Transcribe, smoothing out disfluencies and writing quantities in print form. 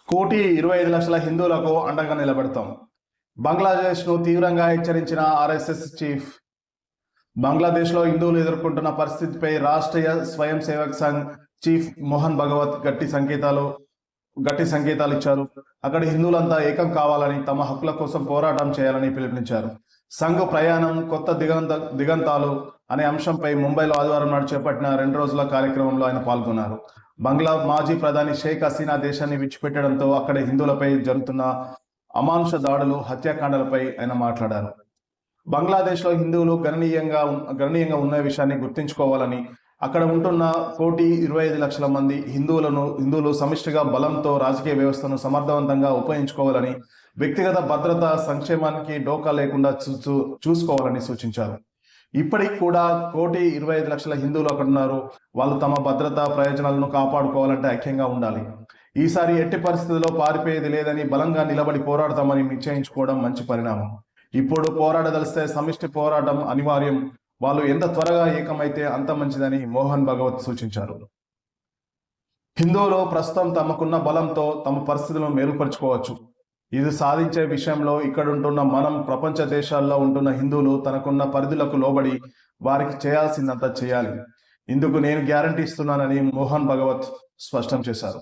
₹1,25,00,000 హిందువులకు అండగా నిలబడతాం. బంగ్లాదేశ్ను తీవ్రంగా హెచ్చరించిన ఆర్ఎస్ఎస్ చీఫ్. బంగ్లాదేశ్లో హిందువులు ఎదుర్కొంటున్న పరిస్థితిపై రాష్ట్రీయ స్వయం సేవక్ సంఘ్ చీఫ్ మోహన్ భగవత్ గట్టి సంకేతాలు ఇచ్చారు. అక్కడి హిందువులంతా ఏకం కావాలని, తమ హక్కుల కోసం పోరాటం చేయాలని పిలుపునిచ్చారు. సంఘ్ ప్రయాణం కొత్త దిగంతాలు అనే అంశంపై ముంబైలో ఆదివారం నాడు చేపట్టిన 2 రోజుల కార్యక్రమంలో ఆయన పాల్గొన్నారు. బంగ్లా మాజీ ప్రధాని షేక్ హసీనా దేశాన్ని విడిచిపెట్టడంతో అక్కడి హిందువులపై జరుగుతున్న అమానుష దాడులు, హత్యాకాండాలపై ఆయన మాట్లాడారు. బంగ్లాదేశ్లో హిందువులు గణనీయంగా ఉన్న విషయాన్ని గుర్తుంచుకోవాలని, అక్కడ ఉంటున్న 1,25,00,000 మంది హిందువులు సమిష్టిగా బలంతో రాజకీయ వ్యవస్థను సమర్థవంతంగా ఉపయోగించుకోవాలని, వ్యక్తిగత భద్రత సంక్షేమానికి డోకా లేకుండా చూసుకోవాలని సూచించారు. ఇప్పటికి కూడా 1,25,00,000 హిందువులు అక్కడ ఉన్నారు. వాళ్ళు తమ భద్రతా ప్రయోజనాలను కాపాడుకోవాలంటే ఐక్యంగా ఉండాలి. ఈసారి ఎట్టి పరిస్థితుల్లో పారిపోయేది లేదని, బలంగా నిలబడి పోరాడతామని నిశ్చయించుకోవడం మంచి పరిణామం. ఇప్పుడు పోరాడదలిస్తే సమిష్టి పోరాటం అనివార్యం. వాళ్ళు ఎంత త్వరగా ఏకమైతే అంత మంచిదని మోహన్ భగవత్ సూచించారు. హిందువులు ప్రస్తుతం తమకున్న బలంతో తమ పరిస్థితులను మెరుగుపరుచుకోవచ్చు. ఇది సాధించే విషయంలో ఇక్కడుంటున్న మనం, ప్రపంచ దేశాల్లో ఉంటున్న హిందువులు తనకున్న పరిధులకు లోబడి వారికి చేయాల్సిందంతా చేయాలి. ఇందుకు నేను గ్యారంటీ ఇస్తున్నానని మోహన్ భగవత్ స్పష్టం చేశారు.